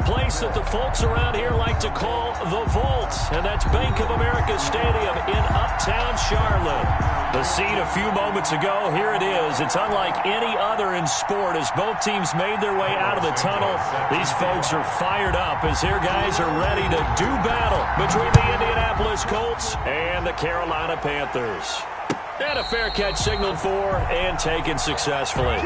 place that the folks around here like to call the Vault, and that's Bank of America Stadium in Uptown Charlotte. The scene a few moments ago, here it is. It's unlike any other in sport as both teams made their way out of the tunnel. These folks are fired up as their guys are ready to do battle between the Indianapolis Colts and the Carolina Panthers. And a fair catch signaled for and taken successfully.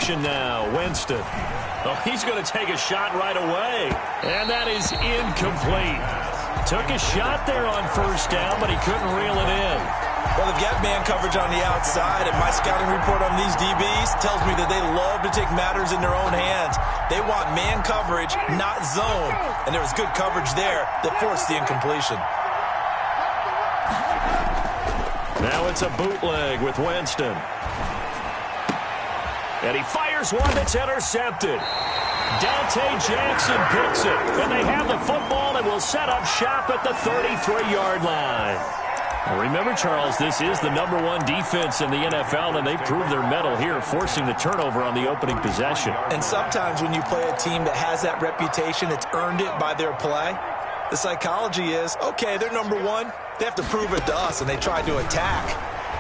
Now, Winston. Oh, he's going to take a shot right away. And that is incomplete. Took a shot there on first down, but he couldn't reel it in. Well, they've got man coverage on the outside, and my scouting report on these DBs tells me that they love to take matters in their own hands. They want man coverage, not zone. And there was good coverage there that forced the incompletion. Now it's a bootleg with Winston. And he fires one that's intercepted. Dante Jackson picks it. And they have the football and will set up shop at the 33-yard line. Well, remember, Charles, this is the #1 defense in the NFL, and they proved their mettle here, forcing the turnover on the opening possession. And sometimes when you play a team that has that reputation, it's earned it by their play. The psychology is, okay, they're #1. They have to prove it to us, and they tried to attack.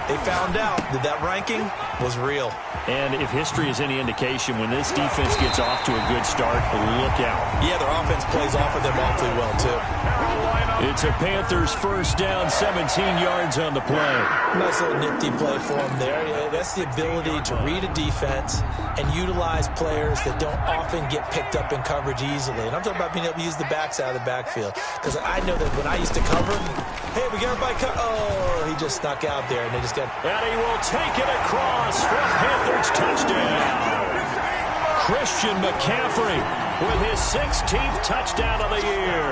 They found out that that ranking was real. And if history is any indication, when this defense gets off to a good start, look out. Yeah, their offense plays off of them awfully well, too. It's a Panthers first down, 17 yards on the play. Nice little nifty play for them there. Yeah, that's the ability to read a defense and utilize players that don't often get picked up in coverage easily. And I'm talking about being able to use the backs out of the backfield. Because I know that when I used to cover, hey, we got everybody covered. Oh, he just snuck out there, and they just got... And he will take it across for a Panthers touchdown. Christian McCaffrey with his 16th touchdown of the year.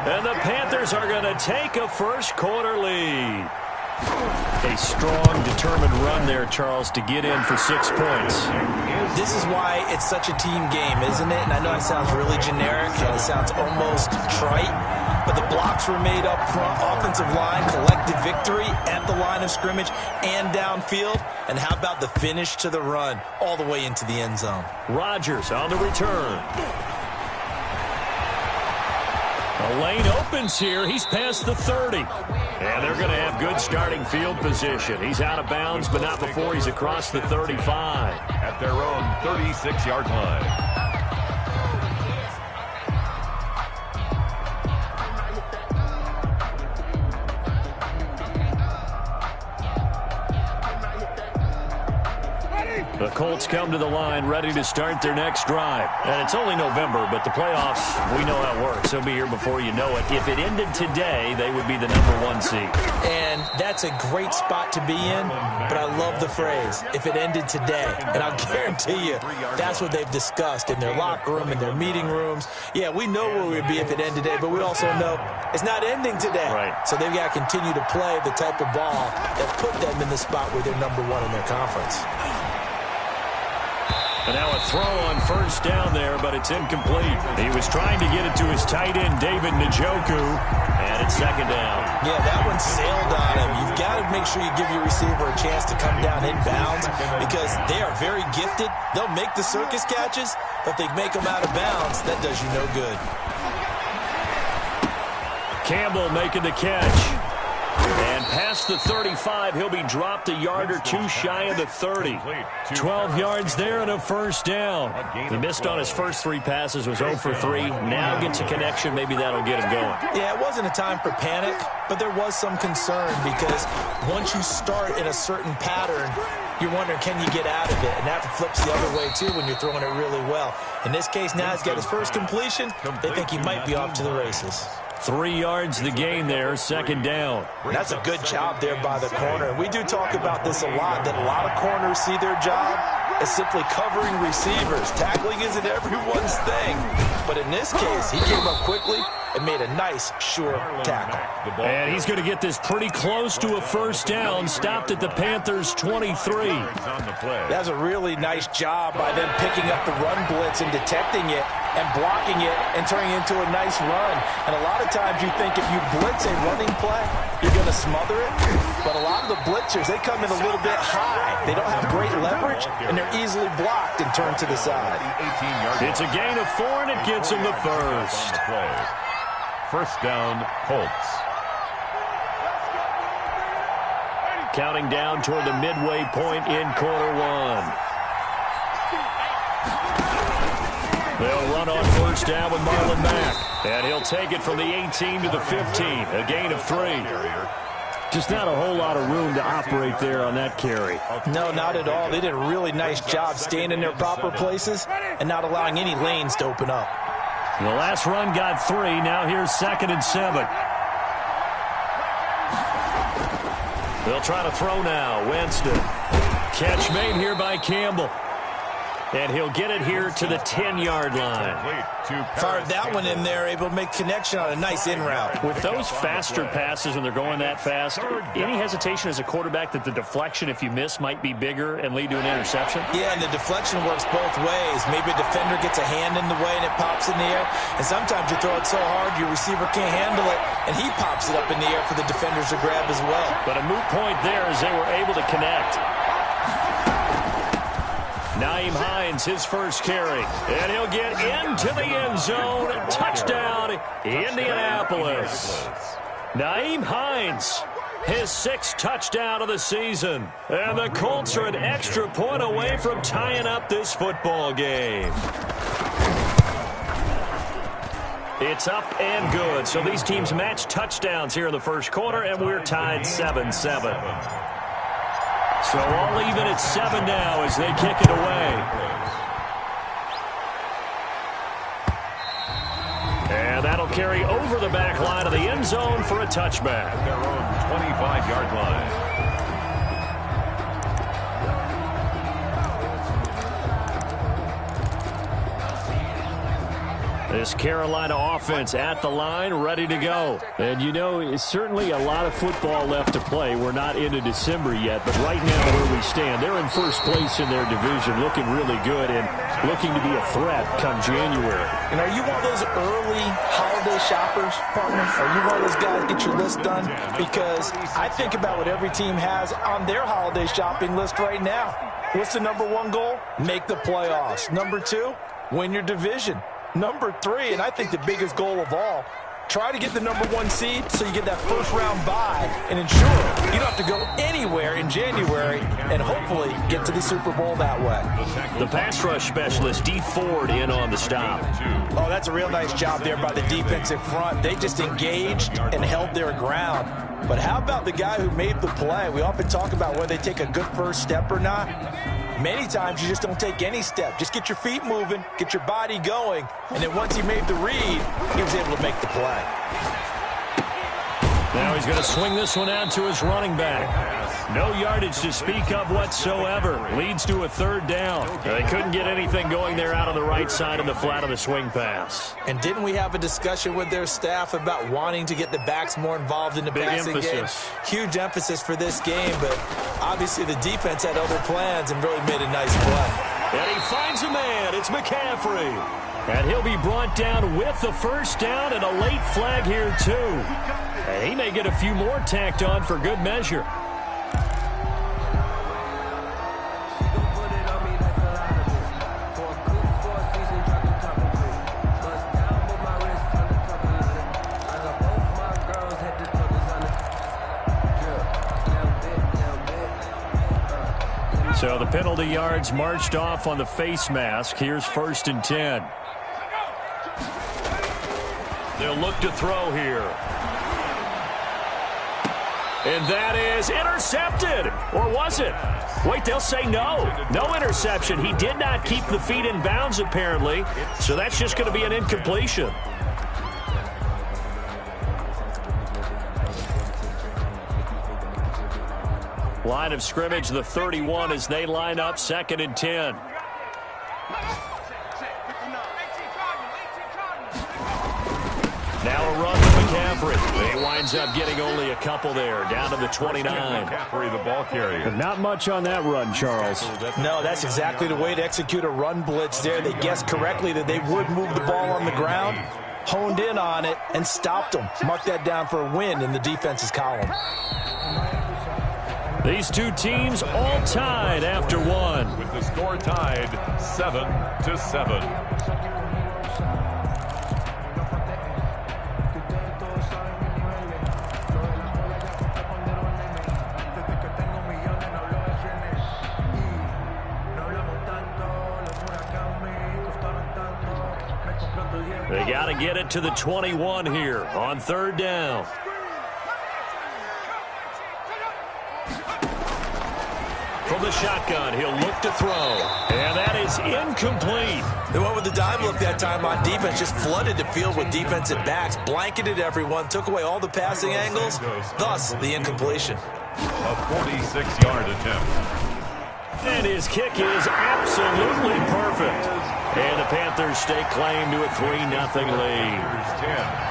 And the Panthers are going to take a first-quarter lead. A strong, determined run there, Charles, to get in for 6 points. This is why it's such a team game, isn't it? And I know it sounds really generic, and it sounds almost trite, but the blocks were made up front, offensive line, collected victory at the line of scrimmage and downfield. And how about the finish to the run all the way into the end zone? Rodgers on the return. The lane opens here. He's past the 30. And they're going to have good starting field position. He's out of bounds, but not before he's across the 35. At their own 36-yard line. The Colts come to the line ready to start their next drive. And it's only November, but the playoffs, we know how it works. They'll be here before you know it. If it ended today, they would be the #1 seed. And that's a great spot to be in, but I love the phrase, if it ended today. And I'll guarantee you, that's what they've discussed in their locker room, in their meeting rooms. Yeah, we know where we'd be if it ended today, but we also know it's not ending today. Right. So they've got to continue to play the type of ball that put them in the spot where they're #1 in their conference. And now a throw on first down there, but it's incomplete. He was trying to get it to his tight end, David Njoku, and it's second down. Yeah, that one sailed on him. You've got to make sure you give your receiver a chance to come down inbounds because they are very gifted. They'll make the circus catches, but if they make them out of bounds, that does you no good. Campbell making the catch. And past the 35, he'll be dropped a yard or two shy of the 30. 12 yards there and a first down. He missed on his first 3 passes, was 0 for 3. Now gets a connection. Maybe that'll get him going. Yeah, it wasn't a time for panic, but there was some concern because once you start in a certain pattern, you're wondering, can you get out of it? And that flips the other way, too, when you're throwing it really well. In this case, now he's got his first completion. They think he might be off to the races. 3 yards the gain there, second down. That's a good job there by the corner. We do talk about this a lot, that a lot of corners see their job as simply covering receivers. Tackling isn't everyone's thing. But in this case, he came up quickly and made a nice, sure tackle. And he's going to get this pretty close to a first down, stopped at the Panthers' 23. That's a really nice job by them picking up the run blitz and detecting it and blocking it and turning it into a nice run. And a lot of times you think if you blitz a running play, you're going to smother it. But a lot of the blitzers, they come in a little bit high. They don't have great leverage, and they're easily blocked and turned to the side. It's a gain of 4, and it gets him the first. First down, Colts. Counting down toward the midway point in quarter 1. They'll run on first down with Marlon Mack. And he'll take it from the 18 to the 15. A gain of 3. Just not a whole lot of room to operate there on that carry. No, not at all. They did a really nice job staying in their proper places and not allowing any lanes to open up. The last run got 3. Now here's 2nd and 7. They'll try to throw now. Winston. Catch made here by Campbell. And he'll get it here to the 10-yard line. Fired that one in there, able to make connection on a nice in route. With those faster passes when they're going that fast, any hesitation as a quarterback that the deflection, if you miss, might be bigger and lead to an interception? Yeah, and the deflection works both ways. Maybe a defender gets a hand in the way and it pops in the air. And sometimes you throw it so hard your receiver can't handle it, and he pops it up in the air for the defenders to grab as well. But a moot point there as they were able to connect. Naeem Hines, his first carry. And he'll get into the end zone. Touchdown, Indianapolis. Naeem Hines, his 6th touchdown of the season. And the Colts are an extra point away from tying up this football game. It's up and good. So these teams match touchdowns here in the first quarter, and we're tied 7-7. So all even at 7 now as they kick it away. And that'll carry over the back line of the end zone for a touchback. Their own 25-yard line. This Carolina offense at the line, ready to go. And, you know, it's certainly a lot of football left to play. We're not into December yet, but right now where we stand, they're in first place in their division, looking really good and looking to be a threat come January. And are you one of those early holiday shoppers, partner? Are you one of those guys get your list done? Because I think about what every team has on their holiday shopping list right now. What's the number 1 goal? Make the playoffs. Number 2, win your division. Number 3, and I think the biggest goal of all, try to get the number 1 seed so you get that first-round bye and ensure you don't have to go anywhere in January and hopefully get to the Super Bowl that way. The pass rush specialist, D. Ford, in on the stop. Oh, that's a real nice job there by the defensive front. They just engaged and held their ground. But how about the guy who made the play? We often talk about whether they take a good first step or not. Many times you just don't take any step. Just get your feet moving, get your body going, and then once he made the read, he was able to make the play. Now he's going to swing this one out to his running back. No yardage to speak of whatsoever. Leads to a 3rd down. They couldn't get anything going there out on the right side of the flat of the swing pass. And didn't we have a discussion with their staff about wanting to get the backs more involved in the passing game? Huge emphasis for this game, but obviously the defense had other plans and really made a nice play. And he finds a man. It's McCaffrey. And he'll be brought down with the first down and a late flag here, too. And he may get a few more tacked on for good measure. So the penalty yards marched off on the face mask. Here's 1st and 10. They'll look to throw here. And that is intercepted. Or was it? Wait, they'll say no. No interception. He did not keep the feet in bounds, apparently. So that's just going to be an incompletion. Line of scrimmage, the 31 as they line up 2nd and 10. Now a run to McCaffrey. He winds up getting only a couple there, down to the 29. McCaffrey, the ball carrier. Not much on that run, Charles. No, that's exactly the way to execute a run blitz there. They guessed correctly that they would move the ball on the ground, honed in on it, and stopped them. Mark that down for a win in the defense's column. These two teams all tied after one. With the score tied 7-7. They got to get it to the 21 here on third down. From the shotgun, he'll look to throw. And that is incomplete. They went with the dime look that time on defense, just flooded the field with defensive backs, blanketed everyone, took away all the passing angles, thus the incompletion. A 46-yard attempt. And his kick is absolutely perfect. And the Panthers stake claim to a 3-0 lead.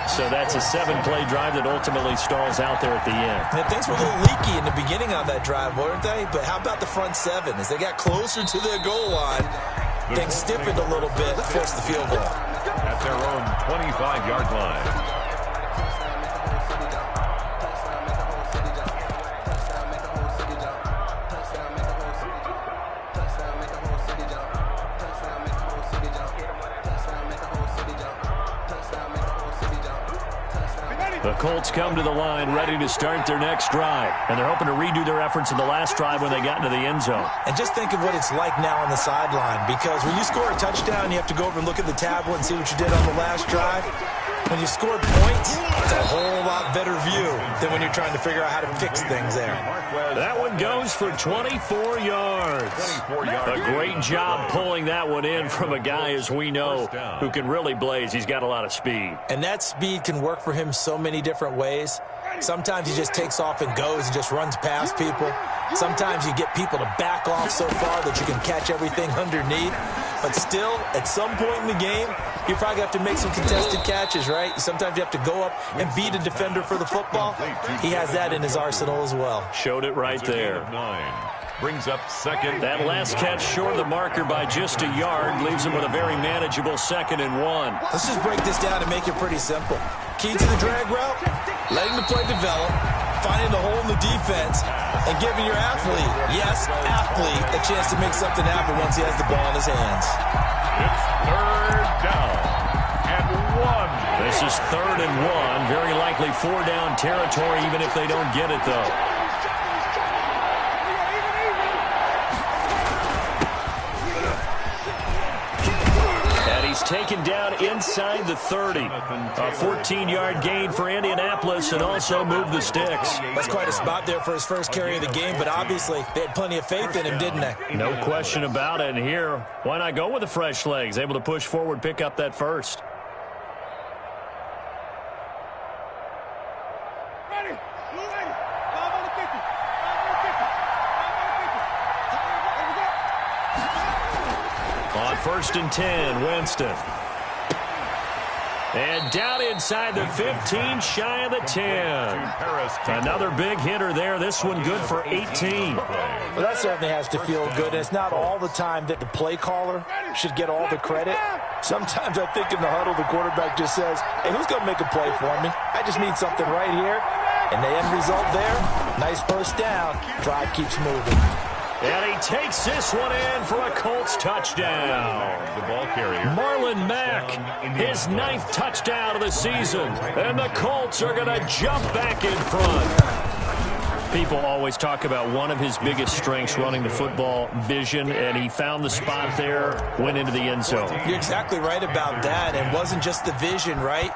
So that's a 7-play drive that ultimately stalls out there at the end. And things were a little leaky in the beginning on that drive, weren't they? But how about the front seven? As they got closer to their goal line, things stiffened a little bit, forced the field goal. At their own 25-yard line. The Colts come to the line ready to start their next drive. And they're hoping to redo their efforts in the last drive when they got into the end zone. And just think of what it's like now on the sideline, because when you score a touchdown, you have to go over and look at the tablet and see what you did on the last drive. When you score points, it's a whole lot better view than when you're trying to figure out how to fix things there. That one goes for 24 yards. A great job pulling that one in from a guy, as we know, who can really blaze. He's got a lot of speed. And that speed can work for him so many different ways. Sometimes he just takes off and goes and just runs past people. Sometimes you get people to back off so far that you can catch everything underneath. But still, at some point in the game, you probably have to make some contested catches, right? Sometimes you have to go up and beat a defender for the football. He has that in his arsenal as well. Showed it right there. Brings up second. That last catch short of the marker by just a yard leaves him with a very manageable 2nd and 1. Let's just break this down and make it pretty simple. Key to the drag route, letting the play develop, finding the hole in the defense, and giving your athlete, yes, athlete, a chance to make something happen once he has the ball in his hands. It's third down and 1. This is 3rd and 1. Very likely 4-down territory, even if they don't get it, though. Taken down inside the 30. A 14-yard gain for Indianapolis, and also moved the sticks. That's quite a spot there for his first carry of the game, but obviously they had plenty of faith in him, didn't they? No question about it. And here, why not go with the fresh legs? Able to push forward, pick up that first. On 1st and 10, Winston. And down inside the 15, shy of the 10. Another big hitter there. This one good for 18. Well, that certainly has to feel good. It's not all the time that the play caller should get all the credit. Sometimes I think in the huddle, the quarterback just says, hey, who's going to make a play for me? I just need something right here. And the end result there, nice first down. Drive keeps moving. And he takes this one in for a Colts touchdown. The ball carrier. Marlon Mack, his 9th touchdown of the season. And the Colts are going to jump back in front. People always talk about one of his biggest strengths running the football, vision, and he found the spot there, went into the end zone. You're exactly right about that. And it wasn't just the vision, right?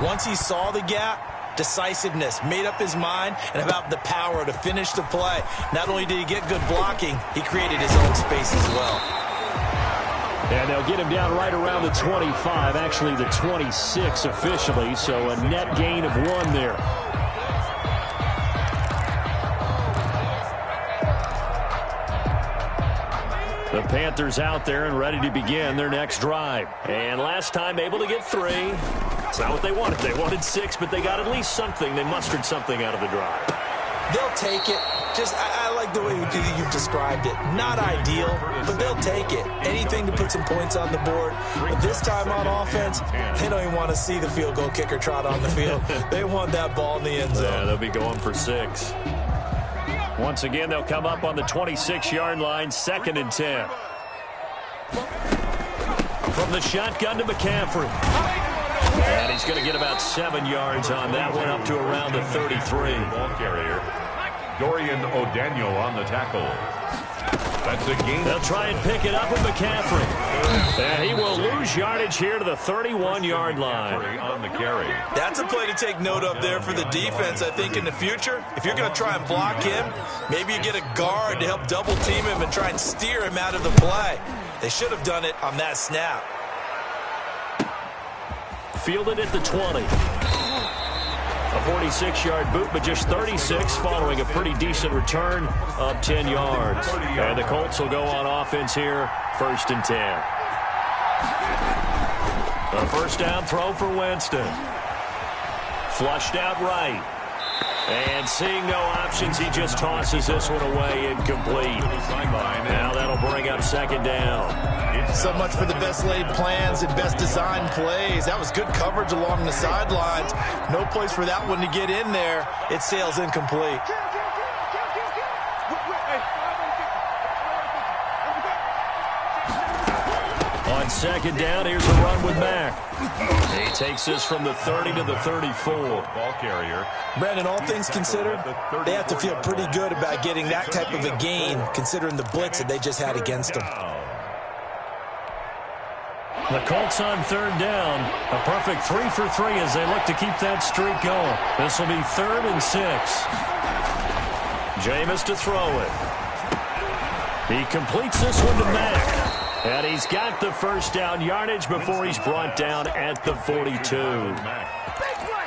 Once he saw the gap, decisiveness, made up his mind, and about the power to finish the play. Not only did he get good blocking, he created his own space as well. And they'll get him down right around the 25, actually the 26 officially, so a net gain of 1 there. The Panthers out there and ready to begin their next drive. And last time able to get 3. It's not what they wanted. They wanted 6, but they got at least something. They mustered something out of the drive. They'll take it. I like the way you've described it. Not ideal, but they'll take it. Anything to put some points on the board. But this time on offense, they don't even want to see the field goal kicker trot on the field. They want that ball in the end zone. Yeah, they'll be going for 6. Once again, they'll come up on the 26-yard line, 2nd and 10. From the shotgun to McCaffrey. And he's going to get about 7 yards on that one, up to around the 33. Ball carrier, Dorian O'Daniel on the tackle. That's a gain. They'll try and pick it up with McCaffrey. And he will lose yardage here to the 31-yard line. On the carry. That's a play to take note of there for the defense, I think, in the future. If you're going to try and block him, maybe you get a guard to help double team him and try and steer him out of the play. They should have done it on that snap. Fielded at the 20. A 46-yard boot, but just 36 following a pretty decent return of 10 yards. And the Colts will go on offense here, 1st and 10. A first down throw for Winston. Flushed out right. And seeing no options, he just tosses this one away, incomplete. Now that'll bring up 2nd down. So much for the best laid plans and best designed plays. That was good coverage along the sidelines. No place for that one to get in there. It sails incomplete. On 2nd down, here's a run with Mack. He takes this from the 30 to the 34. Ball carrier. Brandon, all things considered, they have to feel pretty good about getting that type of a gain, considering the blitz that they just had against them. The Colts on 3rd down. A perfect 3 for 3 as they look to keep that streak going. This will be 3rd and 6. Jameis to throw it. He completes this one to Mack. And he's got the first down yardage before he's brought down at the 42.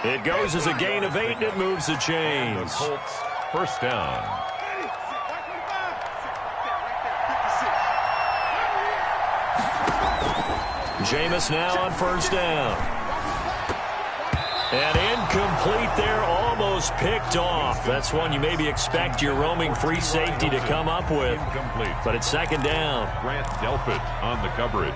It goes as a gain of 8, and it moves the chains. The Colts, first down. Jameis now on 1st down. And incomplete there, almost picked off. That's one you maybe expect your roaming free safety to come up with. Incomplete. But it's 2nd down. Grant Delpit on the coverage.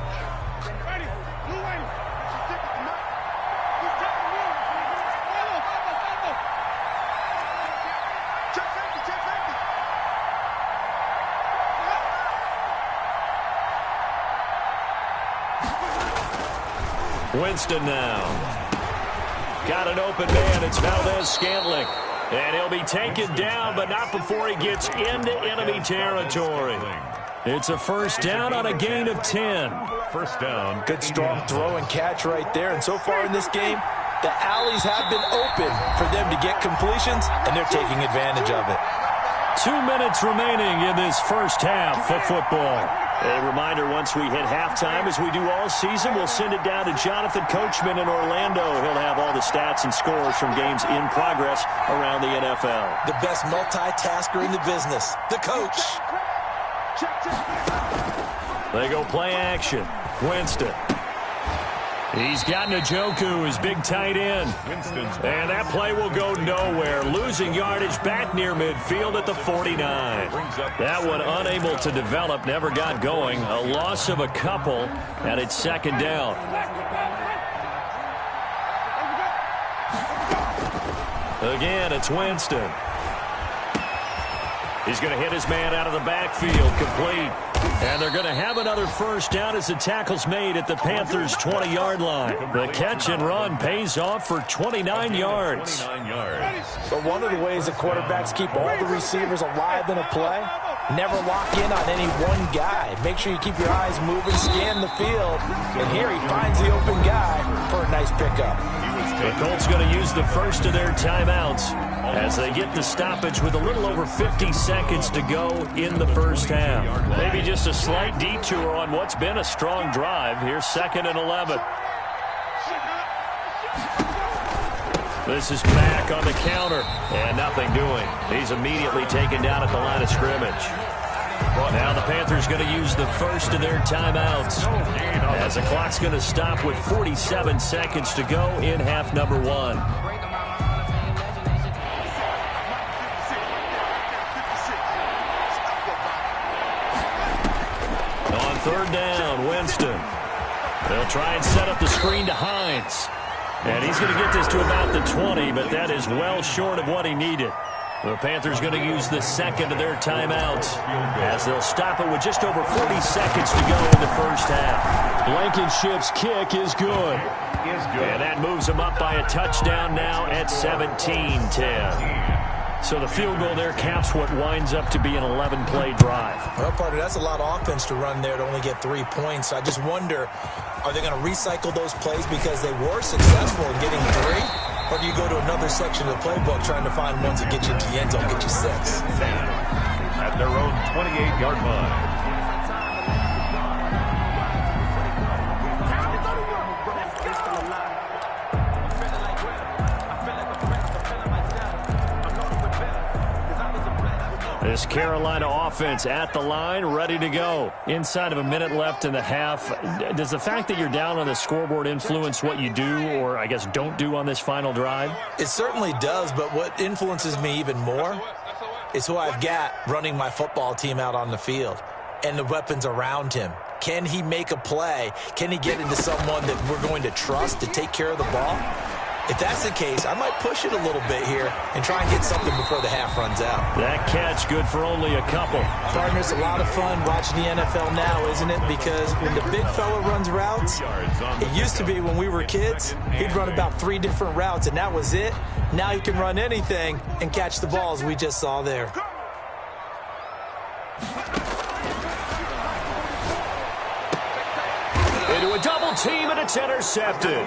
Winston now. Got an open man. It's Valdez-Scantling. And he'll be taken down, but not before he gets into enemy territory. It's a first down on a gain of 10. First down. Good strong throw and catch right there. And so far in this game, the alleys have been open for them to get completions, and they're taking advantage of it. 2 minutes remaining in this first half of football. A reminder, once we hit halftime, as we do all season, we'll send it down to Jonathan Coachman in Orlando. He'll have all the stats and scores from games in progress around the NFL. The best multitasker in the business, the coach. They go play action. Winston. He's got Njoku, his big tight end. And that play will go nowhere. Losing yardage back near midfield at the 49. That one unable to develop, never got going. A loss of a couple, and it's 2nd down. Again, it's Winston. He's going to hit his man out of the backfield, complete. And they're going to have another first down as the tackle's made at the Panthers' 20-yard line. The catch and run pays off for 29 yards. But one of the ways the quarterbacks keep all the receivers alive in a play, never lock in on any one guy. Make sure you keep your eyes moving, scan the field. And here he finds the open guy for a nice pickup. The Colts going to use the first of their timeouts as they get the stoppage with a little over 50 seconds to go in the first half. Maybe just a slight detour on what's been a strong drive. Here's 2nd and 11. This is Mack on the counter, and nothing doing. He's immediately taken down at the line of scrimmage. Now the Panthers going to use the first of their timeouts as the clock's going to stop with 47 seconds to go in half number 1. On third down, Winston. They'll try and set up the screen to Hines. And he's going to get this to about the 20, but that is well short of what he needed. The Panthers going to use the second of their timeouts as they'll stop it with just over 40 seconds to go in the first half. Blankenship's kick is good. And that moves him up by a touchdown now at 17-10. So the field goal there caps what winds up to be an 11-play drive. Well, partner, that's a lot of offense to run there to only get 3 points. I just wonder, are they going to recycle those plays because they were successful in getting 3? Or do you go to another section of the playbook trying to find ones that get you into the end zone, get you 6? At their own 28-yard line. This Carolina offense at the line, ready to go. Inside of a minute left in the half. Does the fact that you're down on the scoreboard influence what you do, or I guess don't do on this final drive? It certainly does, but what influences me even more is who I've got running my football team out on the field and the weapons around him. Can he make a play? Can he get into someone that we're going to trust to take care of the ball? If that's the case, I might push it a little bit here and try and get something before the half runs out. That catch good for only a couple. Partner, it's a lot of fun watching the NFL now, isn't it? Because when the big fella runs routes, it used to be when we were kids, he'd run about 3 different routes, and that was it. Now he can run anything and catch the balls we just saw there. Into a double team, and it's intercepted.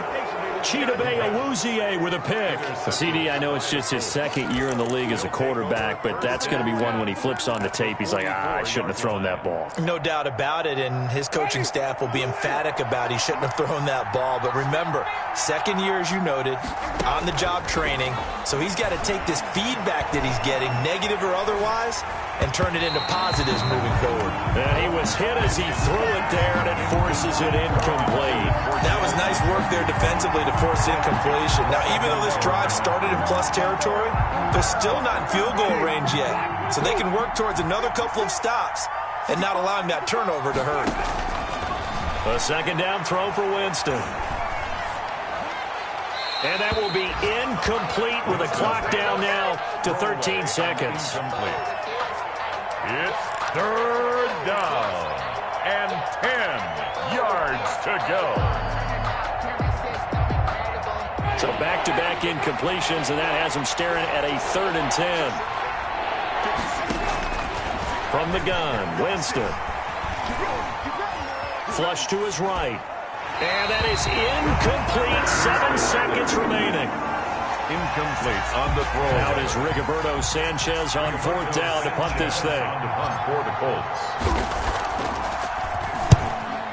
Chidobe Awuzie with a pick. CD, I know it's just his second year in the league as a quarterback, but that's going to be one when he flips on the tape. He's like, I shouldn't have thrown that ball. No doubt about it, and his coaching staff will be emphatic about he shouldn't have thrown that ball. But remember, second year, as you noted, on-the-job training, so he's got to take this feedback that he's getting, negative or otherwise, and turn it into positives moving forward. And he was hit as he threw it there, and it forces it incomplete. That was nice work there defensively to force incompletion. Now, even though this drive started in plus territory, they're still not in field goal range yet. So they can work towards another couple of stops and not allowing that turnover to hurt. A second down throw for Winston. And that will be incomplete with a clock down now to 13 seconds. It's third down and 10 yards to go. So back-to-back incompletions, and that has him staring at a 3rd and 10. From the gun, Winston. Flush to his right. And that is incomplete. 7 seconds remaining. Incomplete on the throw. Out is Rigoberto Sanchez on 4th down to punt this thing. To punt for the Colts.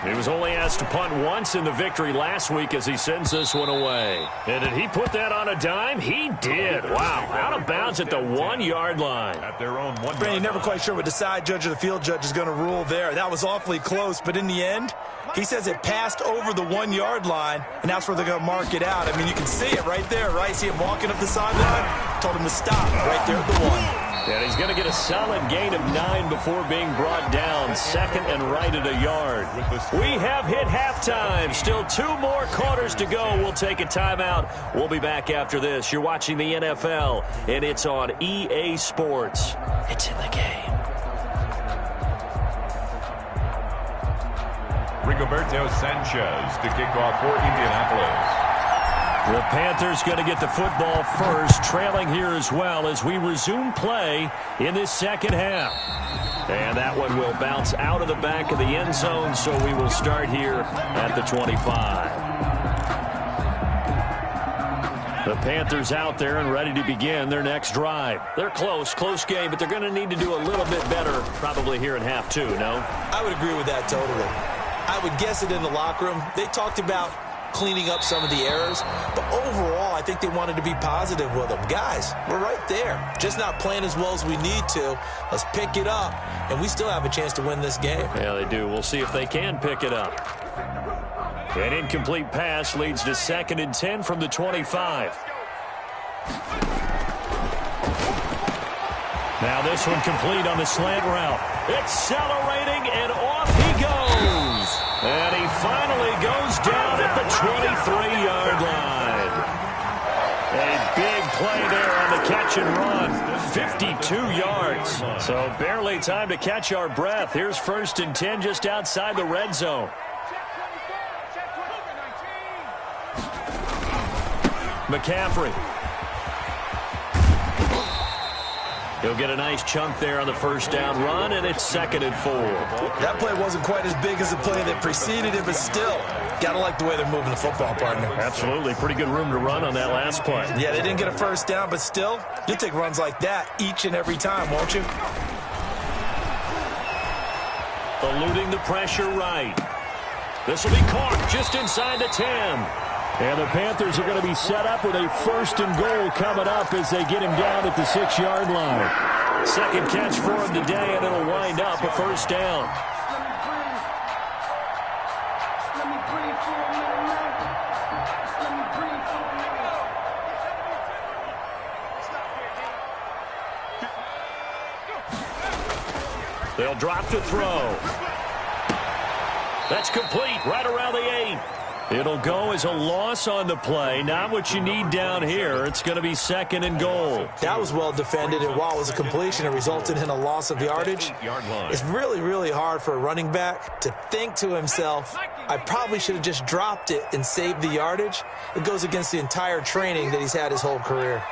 He was only asked to punt once in the victory last week as he sends this one away. And did he put that on a dime? He did. Wow. Out of bounds at the 1-yard line. At their own 1 yard Brandon, never quite sure what the side judge or the field judge is going to rule there. That was awfully close, but in the end, he says it passed over the 1-yard line, and that's where they're going to mark it out. I mean, you can see it right there, right? See him walking up the sideline? Told him to stop right there at the 1. And he's going to get a solid gain of 9 before being brought down. 2nd and right at a yard. We have hit halftime. Still 2 more quarters to go. We'll take a timeout. We'll be back after this. You're watching the NFL, and it's on EA Sports. It's in the game. Rigoberto Sanchez to kick off for Indianapolis. The Panthers going to get the football first, trailing here as well as we resume play in this second half. And that one will bounce out of the back of the end zone, so we will start here at the 25. The Panthers out there and ready to begin their next drive. They're close game, but they're going to need to do a little bit better probably here in half 2, no? I would agree with that totally. I would guess it in the locker room. They talked about cleaning up some of the errors. But overall, I think they wanted to be positive with them. Guys, we're right there. Just not playing as well as we need to. Let's pick it up, and we still have a chance to win this game. Yeah, they do. We'll see if they can pick it up. An incomplete pass leads to 2nd and 10 from the 25. Now this one complete on the slant route. Accelerating, and off he goes. And he finally goes down at the 23-yard line. A big play there on the catch and run. 52 yards. So barely time to catch our breath. Here's 1st and 10 just outside the red zone. McCaffrey. He'll get a nice chunk there on the 1st down run, and it's 2nd and 4. That play wasn't quite as big as the play that preceded it, but still, got to like the way they're moving the football, partner. Absolutely. Pretty good room to run on that last play. Yeah, they didn't get a 1st down, but still, you'll take runs like that each and every time, won't you? Eluding the pressure right. This will be caught just inside the 10. And the Panthers are going to be set up with a 1st and goal coming up as they get him down at the 6-yard line. 2nd catch for him today, and it'll wind up a 1st down. They'll drop to throw. That's complete right around the 8. It'll go as a loss on the play. Not what you need down here. It's going to be 2nd and goal. That was well defended, and while it was a completion, it resulted in a loss of yardage. It's really, really hard for a running back to think to himself, I probably should have just dropped it and saved the yardage. It goes against the entire training that he's had his whole career.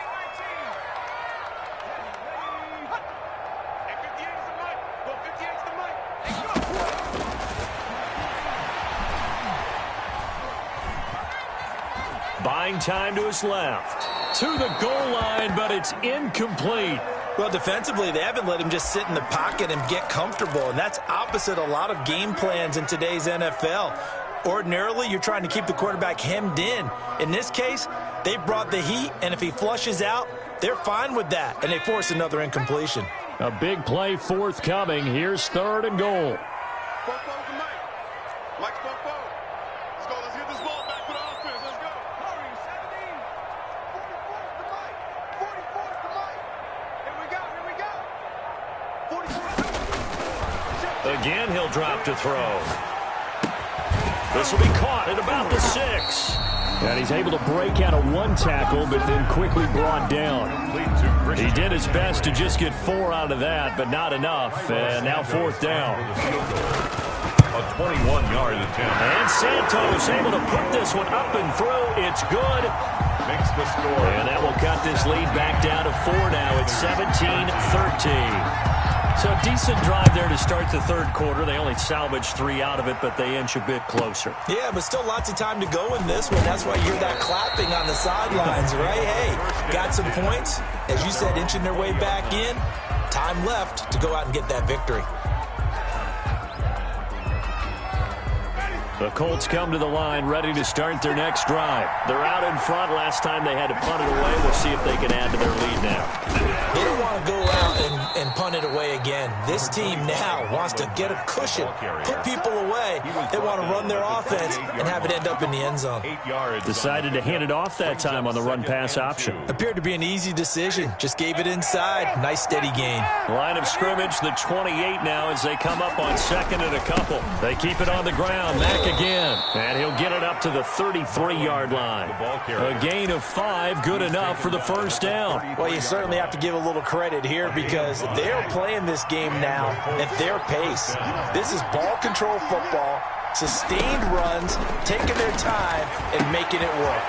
Buying time to his left. To the goal line, but it's incomplete. Well, defensively, they haven't let him just sit in the pocket and get comfortable, and that's opposite a lot of game plans in today's NFL. Ordinarily, you're trying to keep the quarterback hemmed in. In this case, they brought the heat, and if he flushes out, they're fine with that, and they force another incompletion. A big play forthcoming. Here's 3rd and goal. Again, he'll drop to throw. This will be caught at about the 6. And he's able to break out of 1 tackle, but then quickly brought down. He did his best to just get 4 out of that, but not enough. And now 4th down. A 21-yard attempt. And Santos able to put this one up and through. It's good. Makes the score. And that will cut this lead back down to 4 now. It's 17-13. So a decent drive there to start the 3rd quarter. They only salvaged 3 out of it, but they inch a bit closer. Yeah, but still lots of time to go in this one. That's why you hear that clapping on the sidelines, right? Hey, got some points. As you said, inching their way back in. Time left to go out and get that victory. The Colts come to the line ready to start their next drive. They're out in front. Last time they had to punt it away. We'll see if they can add to their lead now. They don't want to go out and punt it away again. This team now wants to get a cushion, put people away. They want to run their offense and have it end up in the end zone. Decided to hand it off that time on the run-pass option. Appeared to be an easy decision. Just gave it inside. Nice steady gain. Line of scrimmage, the 28 now as they come up on 2nd and a couple. They keep it on the ground. Mack again. And he'll get it up to the 33-yard line. A gain of 5, good enough for the 1st down. Well, you certainly have to give a little credit here because they're playing this game now at their pace. This is ball control football, sustained runs, taking their time, and making it work.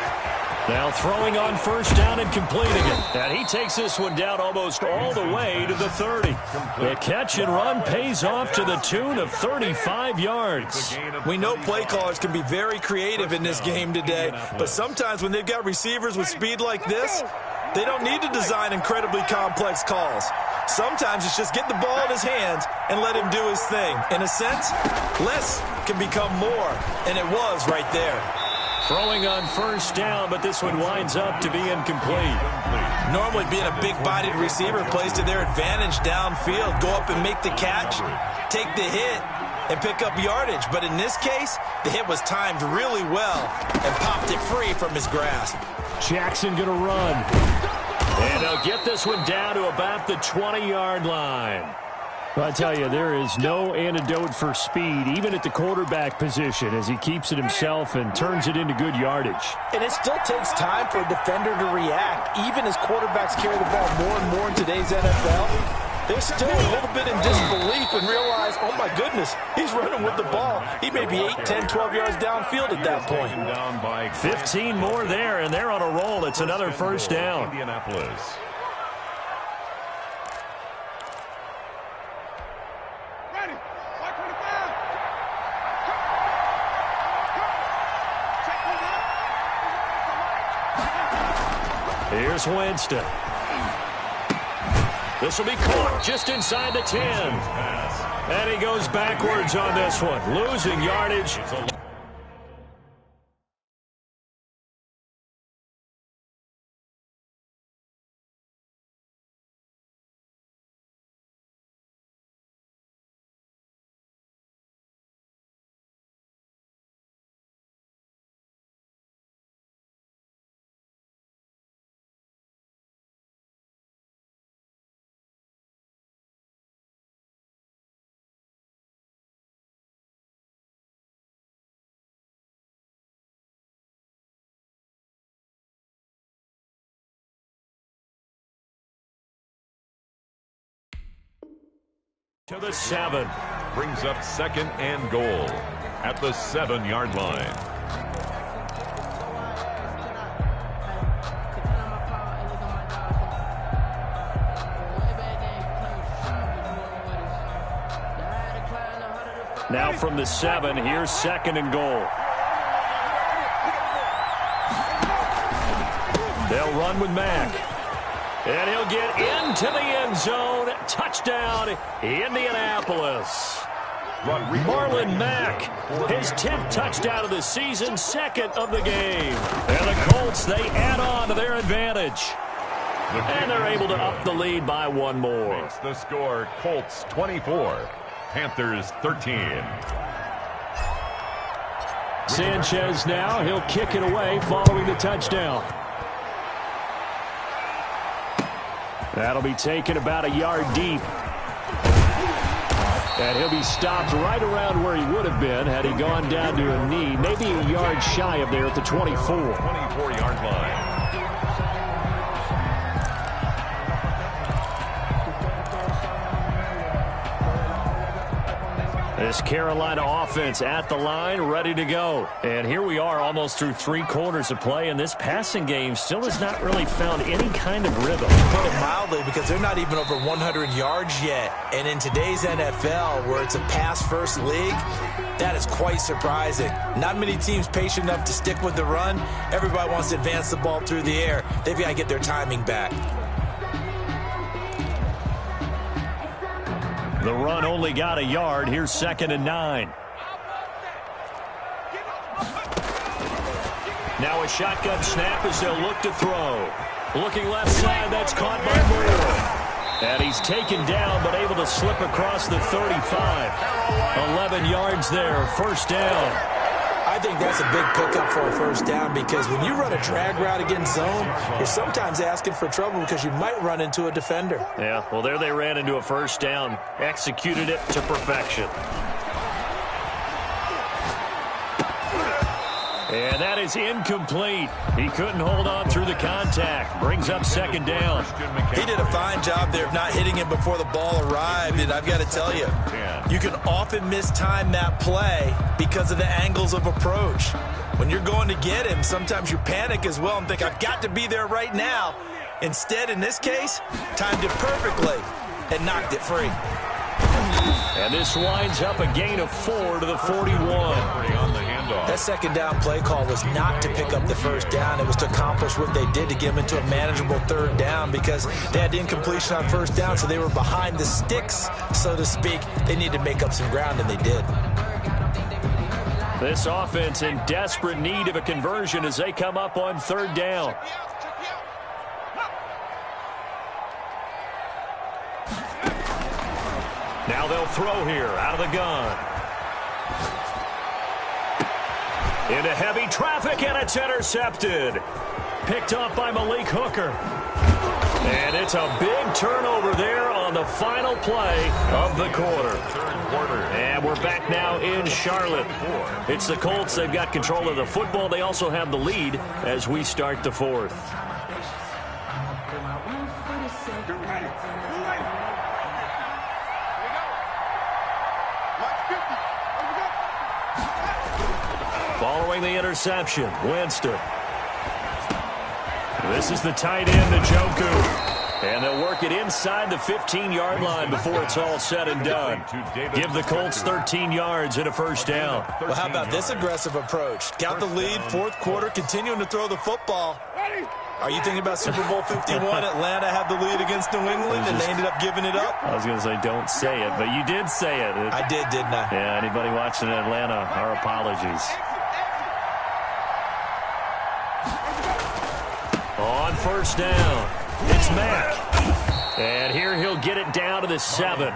Now throwing on 1st down and completing it. And he takes this one down almost all the way to the 30. The catch and run pays off to the tune of 35 yards. We know play callers can be very creative in this game today, but sometimes when they've got receivers with speed like this, they don't need to design incredibly complex calls. Sometimes it's just get the ball in his hands and let him do his thing. In a sense, less can become more, and it was right there. Throwing on first down, but this one winds up to be incomplete. Normally being a big-bodied receiver plays to their advantage downfield. Go up and make the catch, take the hit, and pick up yardage. But in this case, the hit was timed really well and popped it free from his grasp. Jackson going to run. And he'll get this one down to about the 20-yard line. I tell you, there is no antidote for speed, even at the quarterback position, as he keeps it himself and turns it into good yardage. And it still takes time for a defender to react, even as quarterbacks carry the ball more and more in today's NFL. They're still a little bit in disbelief and realize, oh my goodness, he's running with the ball. He may be 8, 10, 12 yards downfield at that point. 15 more there, and they're on a roll. It's another first down. Indianapolis. Here's Winston. This will be caught just inside the 10. And he goes backwards on this one, losing yardage. To the 7. Brings up second and goal at the 7-yard line. Now from the 7, here's second and goal. They'll run with Mack. And he'll get into the end zone. Touchdown, Indianapolis. Marlon Mack, his 10th touchdown of the season, second of the game. And the Colts, they add on to their advantage. And they're able to up the lead by one more. Makes the score Colts 24, Panthers 13. Sanchez now, he'll kick it away following the touchdown. That'll be taken about a yard deep. And he'll be stopped right around where he would have been had he gone down to a knee, maybe a yard shy of there at the 24. 24-yard line. This Carolina offense at the line, ready to go. And here we are almost through 3 quarters of play, and this passing game still has not really found any kind of rhythm. Put it mildly, because they're not even over 100 yards yet. And in today's NFL, where it's a pass-first league, that is quite surprising. Not many teams patient enough to stick with the run. Everybody wants to advance the ball through the air. They've got to get their timing back. The run only got a yard. Here's second and 9. Now a shotgun snap as they'll look to throw. Looking left side, that's caught by Moore. And he's taken down, but able to slip across the 35. 11 yards there, first down. I think that's a big pickup for a first down, because when you run a drag route against zone, you're sometimes asking for trouble because you might run into a defender. Yeah, well, there they ran into a first down, executed it to perfection. And that is incomplete. He couldn't hold on through the contact. Brings up second down. He did a fine job there of not hitting him before the ball arrived, and I've got to tell you, you can often mistime that play because of the angles of approach. When you're going to get him, sometimes you panic as well and think, I've got to be there right now. Instead, in this case, timed it perfectly and knocked it free. And this winds up a gain of 4 to the 41. That second down play call was not to pick up the first down. It was to accomplish what they did to get them into a manageable third down, because they had incompletion on first down, so they were behind the sticks, so to speak. They needed to make up some ground, and they did. This offense in desperate need of a conversion as they come up on third down. Now they'll throw here out of the gun. Into heavy traffic, and it's intercepted. Picked off by Malik Hooker. And it's a big turnover there on the final play of the quarter. And we're back now in Charlotte. It's the Colts. They've got control of the football. They also have the lead as we start the fourth. Following the interception, Winston. This is the tight end, Njoku. And they'll work it inside the 15-yard line before it's all said and done. Give the Colts 13 yards and a first down. Well, how about this aggressive approach? Got the lead, fourth quarter, continuing to throw the football. Are you thinking about Super Bowl 51? Atlanta had the lead against New England, and they ended up giving it up? I was going to say don't say it, but you did say it. I did, didn't I? Yeah, anybody watching Atlanta, our apologies. On first down, it's Mack. And here he'll get it down to the 7.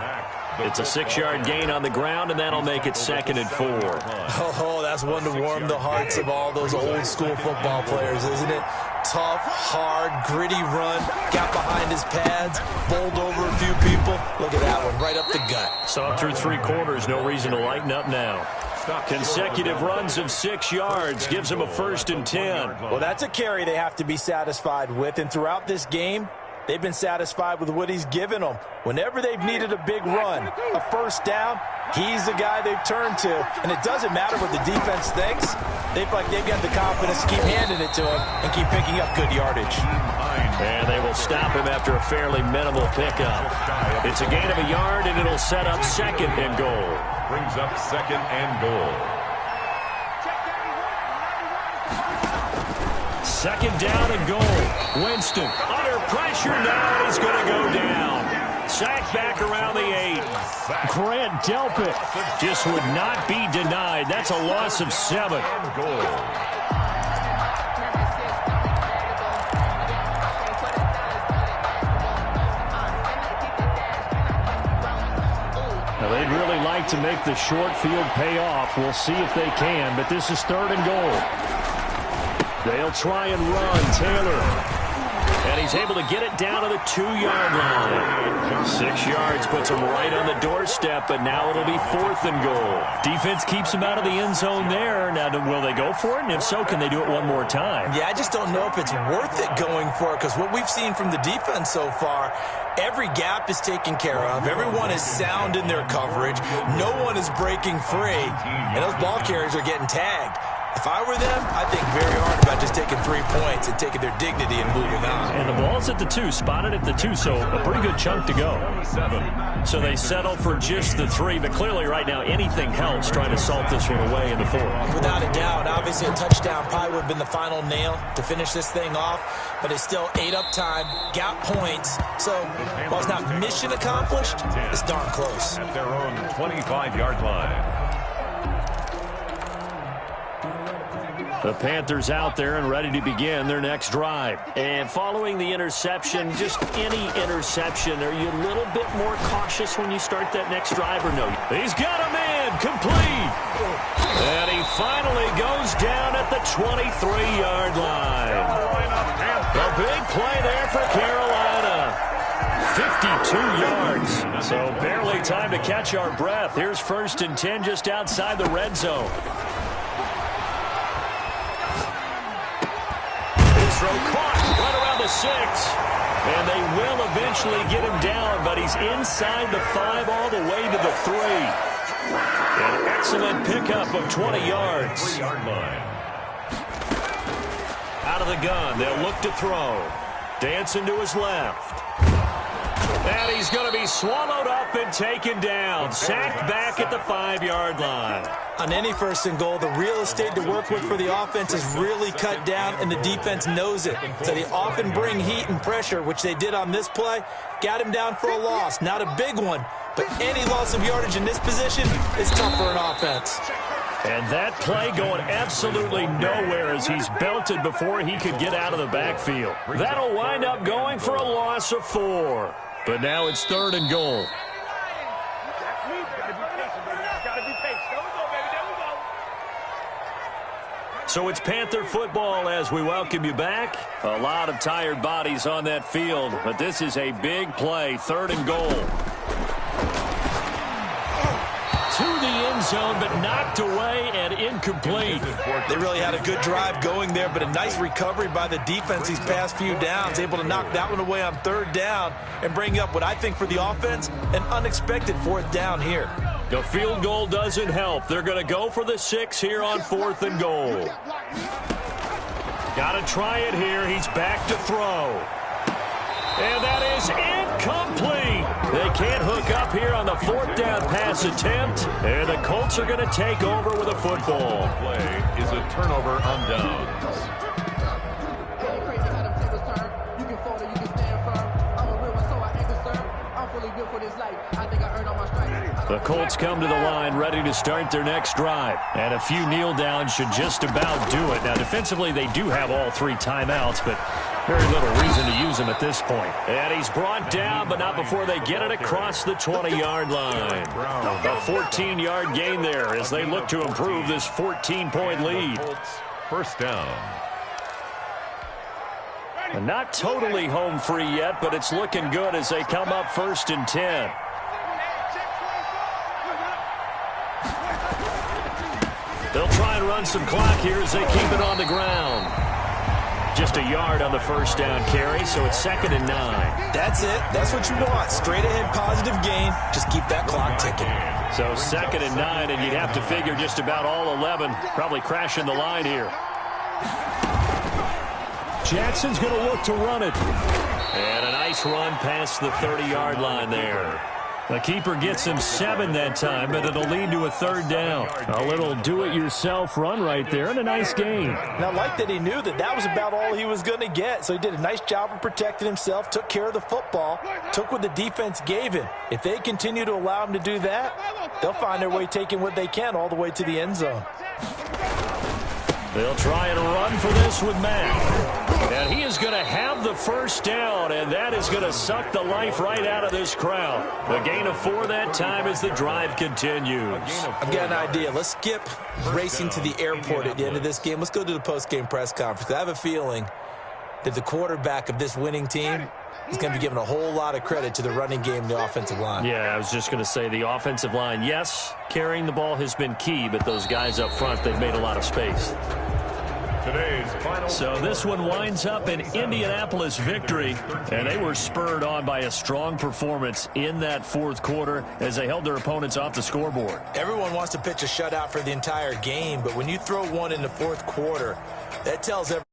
It's a 6-yard gain on the ground, and that'll make it 2nd and 4. Oh, that's one to warm the hearts of all those old-school football players, isn't it? Tough, hard, gritty run, got behind his pads, bowled over a few people. Look at that one, right up the gut. So up through 3 quarters, no reason to lighten up now. Consecutive runs of 6 yards gives them a 1st and 10. Well, that's a carry they have to be satisfied with, and throughout this game, they've been satisfied with what he's given them. Whenever they've needed a big run, a first down, he's the guy they've turned to. And it doesn't matter what the defense thinks. They feel like they've got the confidence to keep handing it to him and keep picking up good yardage. And they will stop him after a fairly minimal pickup. It's a gain of a yard, and it'll set up 2nd and goal. Brings up 2nd and goal. 2nd down and goal. Winston under pressure now, and he's going to go down. Sacked back around the 8. Grant Delpit just would not be denied. That's a loss of 7. Now they'd really like to make the short field pay off. We'll see if they can, but this is 3rd and goal. They'll try and run. Taylor. And he's able to get it down to the 2-yard line. 6 yards puts him right on the doorstep, but now it'll be 4th and goal. Defense keeps him out of the end zone there. Now, will they go for it? And if so, can they do it one more time? Yeah, I just don't know if it's worth it going for it, because what we've seen from the defense so far, every gap is taken care of. Everyone is sound in their coverage. No one is breaking free. And those ball carriers are getting tagged. If I were them, I'd think very hard about just taking 3 points and taking their dignity and moving on. And the ball's at the 2, spotted at the 2, so a pretty good chunk to go. So they settle for just the 3, but clearly right now anything helps trying to salt this one away in the 4th. Without a doubt, obviously a touchdown probably would have been the final nail to finish this thing off, but it's still 8 up time, got points, so while it's not mission accomplished, it's darn close. At their own 25-yard line. The Panthers out there and ready to begin their next drive. And following the interception, just any interception, are you a little bit more cautious when you start that next drive or no? He's got him in, complete. And he finally goes down at the 23-yard line. A big play there for Carolina. 52 yards. So barely time to catch our breath. Here's 1st and 10 just outside the red zone. Throw caught right around the 6. And they will eventually get him down, but he's inside the 5 all the way to the 3. An excellent pickup of 20 yards. 3-yard line. Out of the gun, they'll look to throw. Dancing to his left. And he's going to be swallowed up and taken down. Sacked back at the 5-yard line. On any 1st and goal, the real estate to work with for the offense is really cut down, and the defense knows it. So they often bring heat and pressure, which they did on this play. Got him down for a loss. Not a big one, but any loss of yardage in this position is tough for an offense. And that play going absolutely nowhere as he's belted before he could get out of the backfield. That'll wind up going for a loss of 4. But now it's 3rd and goal. So it's Panther football as we welcome you back. A lot of tired bodies on that field, but this is a big play, 3rd and goal. To the end zone, but knocked away and incomplete. They really had a good drive going there, but a nice recovery by the defense these past few downs, able to knock that one away on 3rd down and bring up what I think for the offense, an unexpected 4th down here. The field goal doesn't help. They're going to go for the 6 here on 4th and goal. Got to try it here. He's back to throw. And that is incomplete. They can't hook up here on the 4th down pass attempt. And the Colts are going to take over with a football. Play is a turnover on downs. The Colts come to the line ready to start their next drive. And a few kneel downs should just about do it. Now, defensively, they do have all 3 timeouts, but very little reason to use them at this point. And he's brought down, but not before they get it across the 20-yard line. A 14-yard gain there as they look to improve this 14-point lead. First down. And not totally home free yet, but it's looking good as they come up 1st and 10. They'll try and run some clock here as they keep it on the ground. Just a yard on the 1st down carry, so it's 2nd and 9. That's it. That's what you want. Straight ahead positive gain. Just keep that clock ticking. So 2nd and 9, and you'd have to figure just about all 11 probably crashing the line here. Jackson's going to look to run it. And a nice run past the 30-yard line there. The keeper gets him 7 that time, but it'll lead to a 3rd down. A little do-it-yourself run right there, and a nice gain. And I like that he knew that that was about all he was going to get, so he did a nice job of protecting himself, took care of the football, took what the defense gave him. If they continue to allow him to do that, they'll find their way taking what they can all the way to the end zone. They'll try and run for this with Matt. And he is going to have the 1st down, and that is going to suck the life right out of this crowd. A gain of 4 that time as the drive continues. I've got an idea. Let's skip racing to the airport at the end of this game. Let's go to the post-game press conference. I have a feeling that the quarterback of this winning team is going to be giving a whole lot of credit to the running game and the offensive line. Yeah, I was just going to say the offensive line, yes, carrying the ball has been key, but those guys up front, they've made a lot of space. So this one winds up an Indianapolis victory, and they were spurred on by a strong performance in that 4th quarter as they held their opponents off the scoreboard. Everyone wants to pitch a shutout for the entire game, but when you throw one in the 4th quarter, that tells everyone